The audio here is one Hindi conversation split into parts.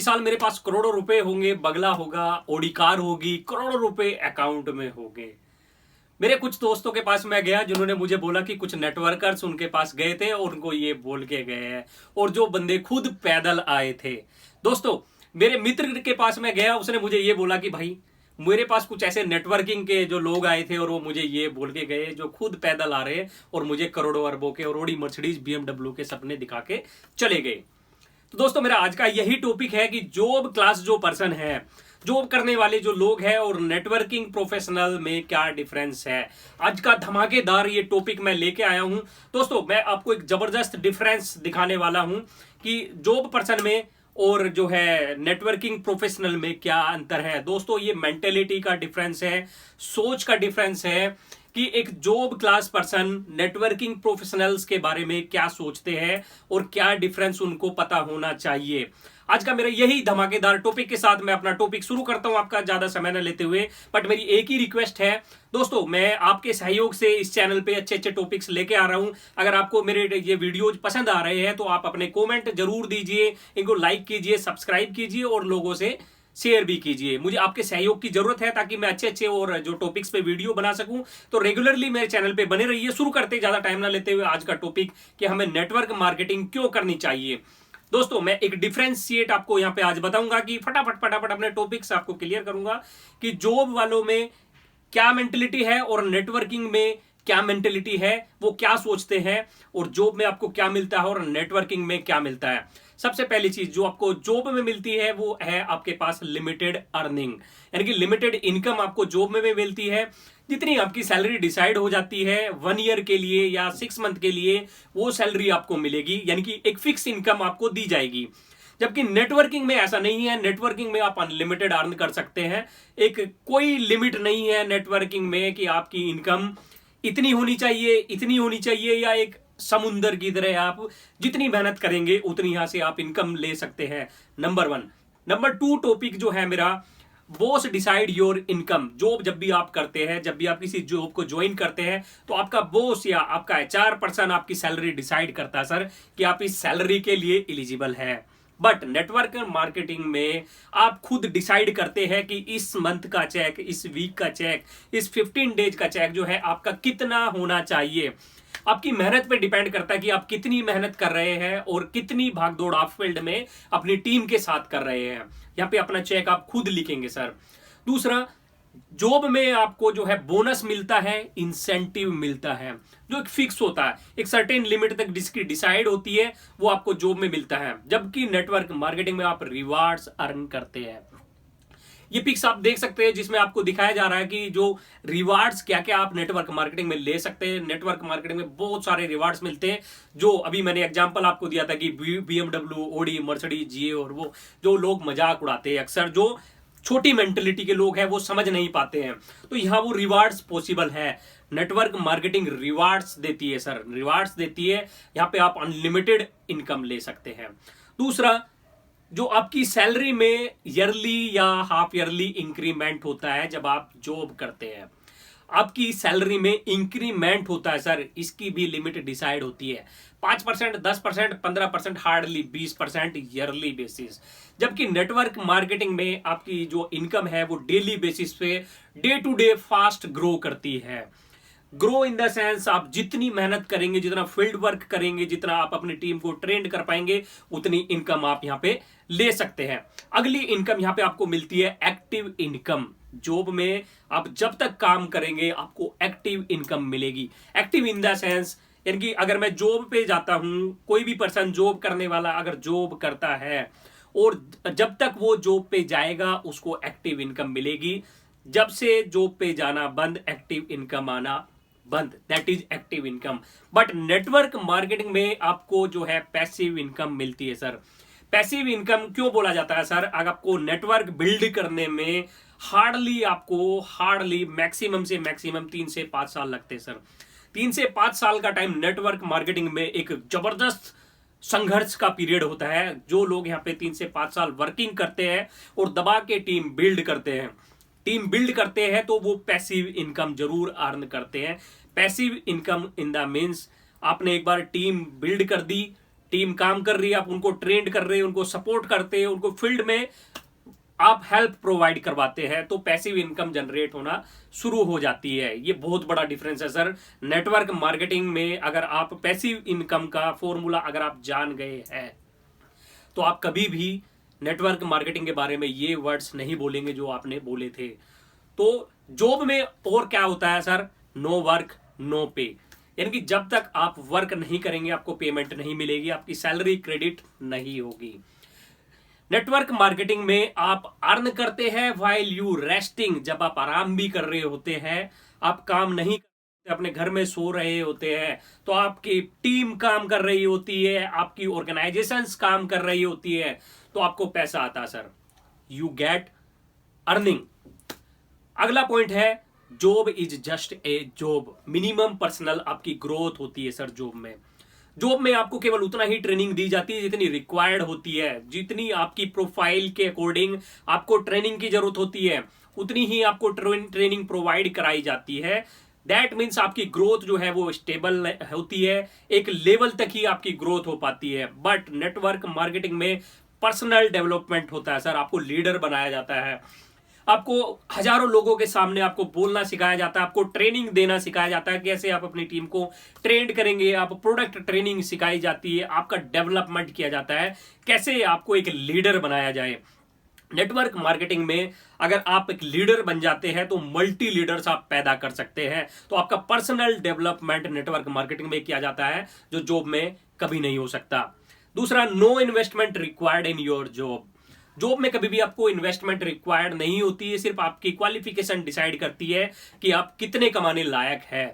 साल मेरे पास करोड़ों रुपए होंगे, बंगला होगा, ऑडी कार होगी, करोड़ों रुपए अकाउंट में होंगे। मेरे कुछ दोस्तों के पास मैं गया जिन्होंने मुझे बोला कि कुछ नेटवर्कर्स उनके पास गए थे और उनको ये बोल के गए हैं, और जो बंदे खुद पैदल आए थे। दोस्तों, मेरे मित्र के पास मैं गया, उसने मुझे ये बोला कि भाई मेरे पास कुछ ऐसे नेटवर्किंग के जो लोग आए थे और वो मुझे ये बोल के गए जो खुद पैदल आ रहे हैं और मुझे करोड़ों अरबों के और ऑडी मर्सिडीज BMW के सपने दिखा के चले गए। तो दोस्तों, मेरा आज का यही टॉपिक है कि जॉब क्लास जो पर्सन है, जॉब करने वाले जो लोग हैं, और नेटवर्किंग प्रोफेशनल में क्या डिफरेंस है। आज का धमाकेदार ये टॉपिक मैं लेके आया हूं। दोस्तों, मैं आपको एक जबरदस्त डिफरेंस दिखाने वाला हूं कि जॉब पर्सन में और जो है नेटवर्किंग प्रोफेशनल में क्या अंतर है। दोस्तों, ये मेंटेलिटी का डिफरेंस है, सोच का डिफरेंस है कि एक job class person networking professionals के बारे में क्या सोचते हैं और क्या डिफरेंस उनको पता होना चाहिए। आज का मेरा यही धमाकेदार टॉपिक के साथ मैं अपना टॉपिक शुरू करता हूं, आपका ज्यादा समय न लेते हुए। बट मेरी एक ही रिक्वेस्ट है दोस्तों, मैं आपके सहयोग से इस चैनल पे अच्छे अच्छे टॉपिक्स लेके आ रहा हूं। अगर आपको मेरे ये वीडियोज पसंद आ रहे हैं तो आप अपने कमेंट जरूर दीजिए, इनको लाइक कीजिए, सब्सक्राइब कीजिए और लोगों से शेयर भी कीजिए। मुझे आपके सहयोग की जरूरत है ताकि मैं अच्छे अच्छे और जो टॉपिक्स पे वीडियो बना सकूं। तो रेगुलरली मेरे चैनल पे बने रहिए। शुरू करते ज्यादा टाइम ना लेते हुए आज का टॉपिक कि हमें नेटवर्क मार्केटिंग क्यों करनी चाहिए। दोस्तों, मैं एक डिफरेंशिएट आपको यहाँ पे आज बताऊंगा कि फटाफट अपने टॉपिक्स आपको क्लियर करूंगा कि जॉब वालों में क्या मेंटेलिटी है और नेटवर्किंग में क्या मेंटेलिटी है, वो क्या सोचते हैं, और जॉब में आपको क्या मिलता है और नेटवर्किंग में क्या मिलता है। सबसे पहली चीज जो आपको जॉब में मिलती है वो है आपके पास लिमिटेड अर्निंग, यानी कि लिमिटेड इनकम आपको जॉब में मिलती है। जितनी आपकी सैलरी डिसाइड हो जाती है 1 ईयर के लिए या 6 मंथ के लिए, वो सैलरी आपको मिलेगी, यानी कि एक फिक्स इनकम आपको दी जाएगी। जबकि नेटवर्किंग में ऐसा नहीं है। नेटवर्किंग में आप अनलिमिटेड अर्न कर सकते हैं। एक कोई लिमिट नहीं है नेटवर्किंग में कि आपकी इनकम इतनी होनी चाहिए या एक समुंदर की तरह आप जितनी मेहनत करेंगे उतनी यहां से आप इनकम ले सकते हैं। नंबर 1। नंबर 2 टॉपिक जो है मेरा, boss decide your income. Job जब भी आप करते हैं, जब भी आप किसी जॉब को ज्वाइन करते हैं, तो आपका बॉस या आपका HR पर्सन आपकी सैलरी डिसाइड करता है सर कि आप इस सैलरी के लिए एलिजिबल है। बट नेटवर्क मार्केटिंग में आप खुद डिसाइड करते हैं कि इस मंथ का चेक, इस वीक का चेक, इस 15 डेज का चेक जो है आपका कितना होना चाहिए। आपकी मेहनत पे डिपेंड करता है कि आप कितनी मेहनत कर रहे हैं और कितनी भागदौड़ आप फील्ड में अपनी टीम के साथ कर रहे हैं। यहाँ पे अपना चेक आप खुद लिखेंगे सर। दूसरा, जॉब में आपको जो है बोनस मिलता है, इंसेंटिव मिलता है, जो एक फिक्स होता है, एक सर्टेन लिमिट तक जिसकी डिसाइड होती है, वो आपको जॉब में मिलता है। जबकि नेटवर्क मार्केटिंग में आप रिवार्ड्स अर्न करते हैं। ये पिक्स आप देख सकते हैं जिसमें आपको दिखाया जा रहा है कि जो रिवार्ड्स क्या क्या आप नेटवर्क मार्केटिंग में ले सकते हैं। नेटवर्क मार्केटिंग में बहुत सारे रिवार्ड्स मिलते हैं, जो अभी मैंने एग्जांपल आपको दिया था कि BMW, ऑडी, मर्सिडीज, जियो, और वो जो लोग मजाक उड़ाते हैं अक्सर, जो छोटी मेंटेलिटी के लोग हैं वो समझ नहीं पाते हैं। तो यहाँ वो रिवार्ड्स पॉसिबल है। नेटवर्क मार्केटिंग रिवार्ड्स देती है सर, रिवार्ड्स देती है। यहाँ पे आप अनलिमिटेड इनकम ले सकते हैं। दूसरा, जो आपकी सैलरी में ईयरली या हाफ ईयरली इंक्रीमेंट होता है जब आप जॉब करते हैं, आपकी सैलरी में इंक्रीमेंट होता है सर, इसकी भी लिमिट डिसाइड होती है। 5%, 10%, 15%, हार्डली 20% ईयरली बेसिस। जबकि नेटवर्क मार्केटिंग में आपकी जो इनकम है वो डेली बेसिस पे day to day fast grow करती है। ग्रो इन द सेंस, आप जितनी मेहनत करेंगे, जितना फील्ड वर्क करेंगे, जितना आप अपनी टीम को ट्रेंड कर पाएंगे, उतनी इनकम आप यहाँ पे ले सकते हैं। अगली इनकम यहाँ पे आपको मिलती है एक्टिव इनकम। जॉब में आप जब तक काम करेंगे आपको एक्टिव इनकम मिलेगी। एक्टिव इन द सेंस, यानी कि अगर मैं जॉब पे जाता हूं, कोई भी पर्सन जॉब करने वाला अगर जॉब करता है और जब तक वो जॉब पे जाएगा उसको एक्टिव इनकम मिलेगी। जब से जॉब पे जाना बंद, एक्टिव इनकम आना बंद, that is active income. But network marketing में आपको जो है पैसिव इनकम मिलती है सर। पैसिव इनकम क्यों बोला जाता है सर? अगर आपको नेटवर्क बिल्ड करने में हार्डली मैक्सिमम से मैक्सिमम 3 से 5 साल लगते हैं सर। 3 से 5 साल का टाइम नेटवर्क मार्केटिंग में एक जबरदस्त संघर्ष का पीरियड होता है। जो लोग यहाँ पे 3 से 5 साल वर्किंग करते हैं और दबा के टीम बिल्ड करते हैं तो वो पैसिव इनकम जरूर अर्न करते हैं। Passive income in the means, आपने एक बार टीम बिल्ड कर दी, टीम काम कर रही है, आप उनको ट्रेंड कर रहे हैं, उनको सपोर्ट करते हैं, उनको फील्ड में आप हेल्प प्रोवाइड करवाते हैं, तो पैसिव इनकम जनरेट होना शुरू हो जाती है। ये बहुत बड़ा डिफरेंस है सर नेटवर्क मार्केटिंग में। अगर आप पैसिव इनकम का फॉर्मूला अगर आप जान गए हैं तो आप कभी भी नेटवर्क मार्केटिंग के बारे में ये वर्ड्स नहीं बोलेंगे जो आपने बोले थे। तो जॉब में और क्या होता है सर, नो वर्क नो पे, यानी कि जब तक आप वर्क नहीं करेंगे आपको पेमेंट नहीं मिलेगी, आपकी सैलरी क्रेडिट नहीं होगी। नेटवर्क मार्केटिंग में आप अर्न करते हैं व्हाइल यू रेस्टिंग, जब आप आराम भी कर रहे होते हैं, आप काम नहीं करते, अपने घर में सो रहे होते हैं, तो आपकी टीम काम कर रही होती है, आपकी ऑर्गेनाइजेशंस काम कर रही होती है, तो आपको पैसा आता है सर, यू गेट अर्निंग। अगला पॉइंट है job is just a job, minimum personal आपकी ग्रोथ होती है सर जॉब में। जॉब में आपको केवल उतना ही ट्रेनिंग दी जाती है जितनी रिक्वायर्ड होती है, जितनी आपकी प्रोफाइल के अकॉर्डिंग आपको ट्रेनिंग की जरूरत होती है उतनी ही आपको ट्रेनिंग प्रोवाइड कराई जाती है। दैट मीन्स आपकी ग्रोथ जो है वो स्टेबल होती है, एक लेवल तक ही आपकी ग्रोथ हो पाती है। बट नेटवर्क मार्केटिंग में पर्सनल डेवलपमेंट होता है सर, आपको लीडर बनाया जाता है, आपको हजारों लोगों के सामने आपको बोलना सिखाया जाता है, आपको ट्रेनिंग देना सिखाया जाता है, कैसे आप अपनी टीम को ट्रेंड करेंगे, आप प्रोडक्ट ट्रेनिंग सिखाई जाती है, आपका डेवलपमेंट किया जाता है, कैसे आपको एक लीडर बनाया जाए। नेटवर्क मार्केटिंग में अगर आप एक लीडर बन जाते हैं तो मल्टी लीडर्स आप पैदा कर सकते हैं। तो आपका पर्सनल डेवलपमेंट नेटवर्क मार्केटिंग में किया जाता है जो जॉब में कभी नहीं हो सकता। दूसरा, no investment required in your job. Job में कभी भी आपको इन्वेस्टमेंट रिक्वायर्ड नहीं होती है, सिर्फ आपकी क्वालिफिकेशन डिसाइड करती है कि आप कितने कमाने लायक है।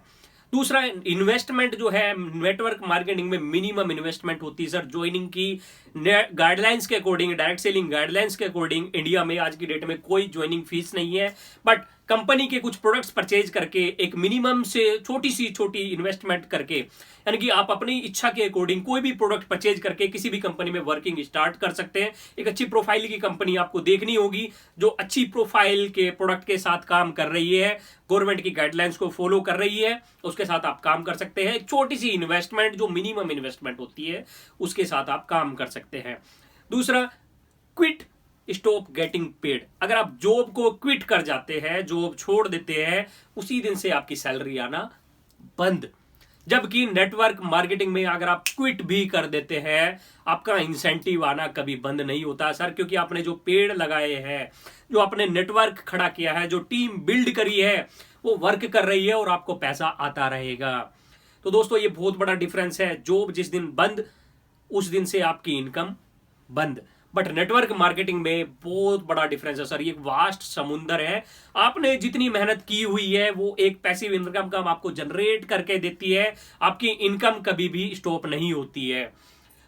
दूसरा, इन्वेस्टमेंट जो है नेटवर्क मार्केटिंग में मिनिमम इन्वेस्टमेंट होती है सर, ज्वाइनिंग की गाइडलाइंस के अकॉर्डिंग, डायरेक्ट सेलिंग गाइडलाइंस के अकॉर्डिंग इंडिया में आज की डेट में कोई ज्वाइनिंग फीस नहीं है। बट कंपनी के कुछ प्रोडक्ट्स परचेज करके एक मिनिमम से छोटी इन्वेस्टमेंट करके, यानी कि आप अपनी इच्छा के अकॉर्डिंग कोई भी प्रोडक्ट परचेज करके किसी भी कंपनी में वर्किंग स्टार्ट कर सकते हैं। एक अच्छी प्रोफाइल की कंपनी आपको देखनी होगी जो अच्छी प्रोफाइल के प्रोडक्ट के साथ काम कर रही है, गवर्नमेंट की गाइडलाइंस को फॉलो कर रही है, उसके साथ आप काम कर सकते हैं। छोटी सी इन्वेस्टमेंट जो मिनिमम इन्वेस्टमेंट होती है उसके साथ आप काम कर सकते हैं। दूसरा, क्विट स्टॉप गेटिंग पेड। अगर आप जॉब को क्विट कर जाते हैं, जॉब छोड़ देते हैं, उसी दिन से आपकी सैलरी आना बंद। जबकि नेटवर्क मार्केटिंग में अगर आप क्विट भी कर देते हैं आपका इंसेंटिव आना कभी बंद नहीं होता सर, क्योंकि आपने जो पेड़ लगाए हैं, जो आपने नेटवर्क खड़ा किया है, जो टीम बिल्ड करी है, वो वर्क कर रही है और आपको पैसा आता रहेगा। तो दोस्तों ये बहुत बड़ा डिफरेंस है, जॉब जिस दिन बंद उस दिन से आपकी इनकम बंद। बट नेटवर्क मार्केटिंग में बहुत बड़ा डिफरेंस है सर, ये एक वास्ट समुंदर है। आपने जितनी मेहनत की हुई है वो एक पैसिव इनकम का आपको जनरेट करके देती है, आपकी इनकम कभी भी स्टॉप नहीं होती है।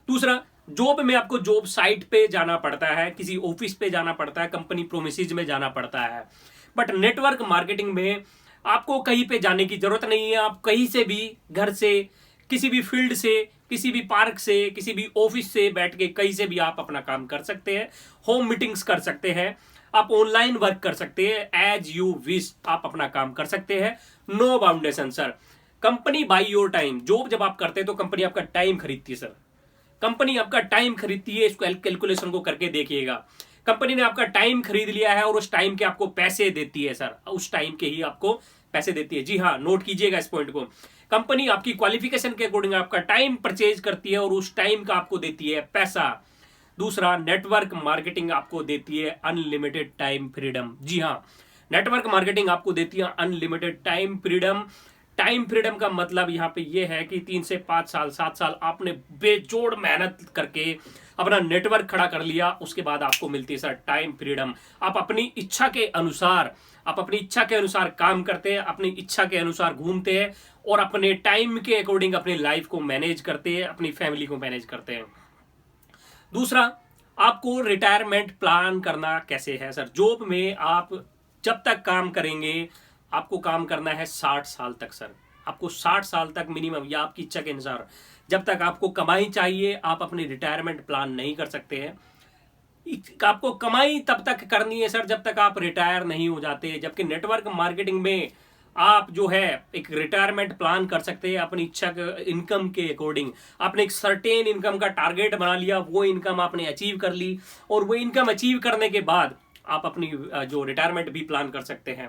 दूसरा, जॉब में आपको जॉब साइट पे जाना पड़ता है, किसी ऑफिस पे जाना पड़ता है, कंपनी प्रोमिसेस में जाना पड़ता है। बट नेटवर्क मार्केटिंग में आपको कहीं पे जाने की जरूरत नहीं है, आप कहीं से भी, घर से, किसी भी फील्ड से, किसी भी पार्क से, किसी भी ऑफिस से बैठ के कहीं से भी आप अपना काम कर सकते हैं, होम मीटिंग्स कर सकते हैं, आप ऑनलाइन वर्क कर सकते हैं, एज यू विश आप अपना काम कर सकते हैं। No boundation sir, company by your time. Job जब आप करते हैं तो कंपनी आपका टाइम खरीदती है सर, कंपनी आपका टाइम खरीदती है। इसको कैलकुलेशन को करके देखिएगा, कंपनी ने आपका टाइम खरीद लिया है और उस टाइम के आपको पैसे देती है सर, उस टाइम के ही आपको पैसे देती है। जी हाँ, नोट कीजिएगा इस पॉइंट को। कंपनी आपकी क्वालिफिकेशन के अकॉर्डिंग आपका टाइम परचेज करती है और उस टाइम का आपको देती है पैसा। दूसरा, नेटवर्क मार्केटिंग आपको देती है अनलिमिटेड टाइम फ्रीडम। जी हाँ, नेटवर्क मार्केटिंग आपको देती है unlimited time freedom. Time freedom का मतलब यहाँ पे ये है कि 3 से 5 साल 7 साल आपने बेजोड़ मेहनत करके अपना नेटवर्क खड़ा कर लिया, उसके बाद आपको मिलती है सर टाइम फ्रीडम। आप अपनी इच्छा के अनुसार, आप अपनी इच्छा के अनुसार काम करते हैं, अपनी इच्छा के अनुसार घूमते हैं और अपने टाइम के अकॉर्डिंग अपनी लाइफ को मैनेज करते हैं, अपनी फैमिली को मैनेज करते हैं। दूसरा, आपको रिटायरमेंट प्लान करना कैसे है सर। जॉब में आप जब तक काम करेंगे आपको काम करना है 60 साल तक सर, आपको 60 साल तक मिनिमम, या आपकी इच्छा के अनुसार जब तक आपको कमाई चाहिए आप अपनी रिटायरमेंट प्लान नहीं कर सकते हैं। आपको कमाई तब तक करनी है सर जब तक आप रिटायर नहीं हो जाते। जबकि नेटवर्क मार्केटिंग में आप जो है एक रिटायरमेंट प्लान कर सकते हैं अपनी इच्छा के इनकम के अकॉर्डिंग। आपने एक सर्टेन इनकम का टारगेट बना लिया, वो इनकम आपने अचीव कर ली, और वो इनकम अचीव करने के बाद आप अपनी जो रिटायरमेंट भी प्लान कर सकते हैं।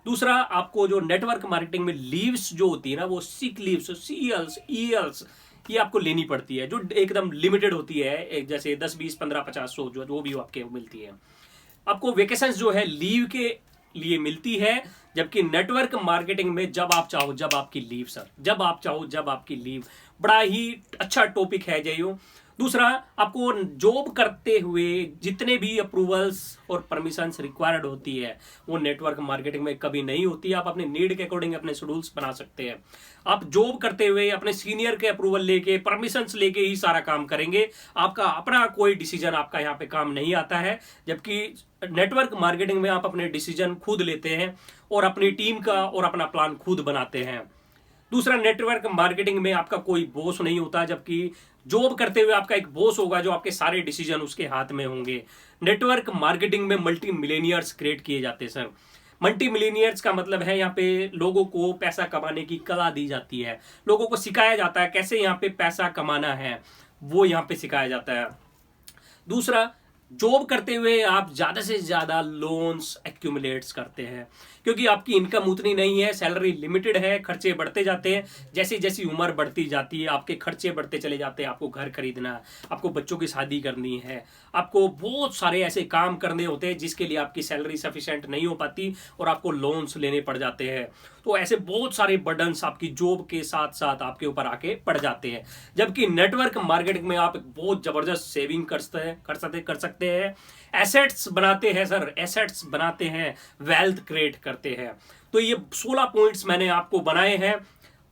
दूसरा, आपको जो नेटवर्क मार्केटिंग में लीव्स जो होती है ना, वो सिक लीव्स, सीएल्स, ईएल्स, ये आपको लेनी पड़ती है, जो एकदम लिमिटेड होती है, एक जैसे 10, 20, 15, 50, 100 जो भी आपके मिलती है। आपको वेकेशंस जो है लीव के लिए मिलती है, जबकि नेटवर्क मार्केटिंग में जब आप चाहो जब आपकी लीव सर, जब आप चाहो जब आपकी लीव। बड़ा ही अच्छा टॉपिक है जयो। दूसरा, आपको जॉब करते हुए जितने भी अप्रूवल्स और परमिशंस रिक्वायर्ड होती है, वो नेटवर्क मार्केटिंग में कभी नहीं होती। आप अपने नीड के अकॉर्डिंग अपने शेड्यूल्स बना सकते हैं। आप जॉब करते हुए अपने सीनियर के अप्रूवल लेके, परमिशंस लेके ही सारा काम करेंगे, आपका अपना कोई डिसीजन आपका यहाँ पे काम नहीं आता है। जबकि नेटवर्क मार्केटिंग में आप अपने डिसीजन खुद लेते हैं और अपनी टीम का और अपना प्लान खुद बनाते हैं। दूसरा, नेटवर्क मार्केटिंग में आपका कोई बॉस नहीं होता, जबकि जॉब करते हुए आपका एक बॉस होगा जो आपके सारे डिसीजन उसके हाथ में होंगे। नेटवर्क मार्केटिंग में मल्टी मिलेनियर्स क्रिएट किए जाते हैं सर। मल्टी मिलेनियर्स का मतलब है यहाँ पे लोगों को पैसा कमाने की कला दी जाती है, लोगों को सिखाया जाता है कैसे यहाँ पे पैसा कमाना है, वो यहाँ पे सिखाया जाता है। दूसरा, जॉब करते हुए आप ज्यादा से ज्यादा लोन्स एक्यूमुलेट्स करते हैं, क्योंकि आपकी इनकम उतनी नहीं है, सैलरी लिमिटेड है, खर्चे बढ़ते जाते हैं। जैसी जैसी उम्र बढ़ती जाती है आपके खर्चे बढ़ते चले जाते हैं। आपको घर खरीदना है, आपको बच्चों की शादी करनी है, आपको बहुत सारे ऐसे काम करने होते हैं जिसके लिए आपकी सैलरी सफिशिएंट नहीं हो पाती और आपको लोन्स लेने पड़ जाते हैं। तो ऐसे बहुत सारे बर्डन्स आपकी जॉब के साथ साथ आपके ऊपर आके पड़ जाते हैं। जबकि नेटवर्क मार्केटिंग में आप बहुत जबरदस्त सेविंग कर सकते हैं, एसेट्स बनाते हैं सर, एसेट्स बनाते हैं, वेल्थ क्रिएट करते हैं। तो ये 16 पॉइंट्स मैंने आपको बनाए हैं,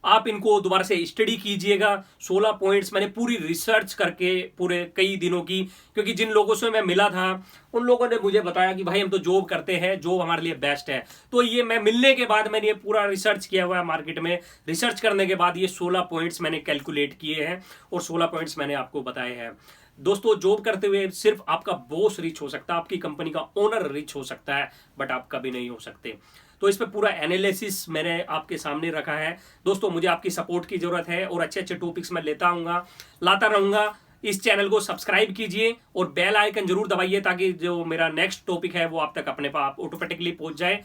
आप इनको दोबारा से स्टडी कीजिएगा। 16 पॉइंट्स मैंने पूरी रिसर्च करके पूरे कई दिनों की, क्योंकि जिन लोगों से मैं मिला था उन लोगों ने मुझे बताया कि भाई हम तो जॉब करते हैं, जॉब हमारे लिए बेस्ट है। तो ये मैं मिलने के बाद मैंने ये पूरा रिसर्च किया हुआ है मार्केट में। रिसर्च करने के बाद ये 16 पॉइंट्स मैंने कैलकुलेट किए हैं और 16 पॉइंट्स मैंने आपको बताए हैं। दोस्तों, जॉब करते हुए सिर्फ आपका बॉस रिच हो सकता है, आपकी कंपनी का ओनर रिच हो सकता है, बट आप कभी नहीं हो सकते। तो इस पे पूरा एनालिसिस मैंने आपके सामने रखा है। दोस्तों, मुझे आपकी सपोर्ट की जरूरत है और अच्छे अच्छे टॉपिक्स मैं लाता रहूंगा। इस चैनल को सब्सक्राइब कीजिए और बेल आइकन जरूर दबाइए, ताकि जो मेरा नेक्स्ट टॉपिक है वो आप तक अपने पास ऑटोमेटिकली पहुंच जाए।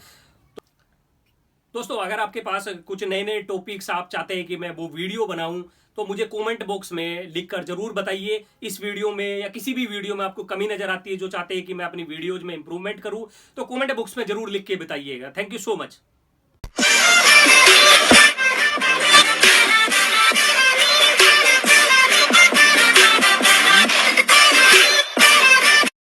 दोस्तों, अगर आपके पास कुछ नए नए टॉपिक्स आप चाहते हैं कि मैं वो वीडियो बनाऊं, तो मुझे कमेंट बॉक्स में लिखकर जरूर बताइए। इस वीडियो में या किसी भी वीडियो में आपको कमी नजर आती है, जो चाहते हैं कि मैं अपनी वीडियोज में इंप्रूवमेंट करूं, तो कमेंट बॉक्स में जरूर लिख के बताइएगा। Thank you so much.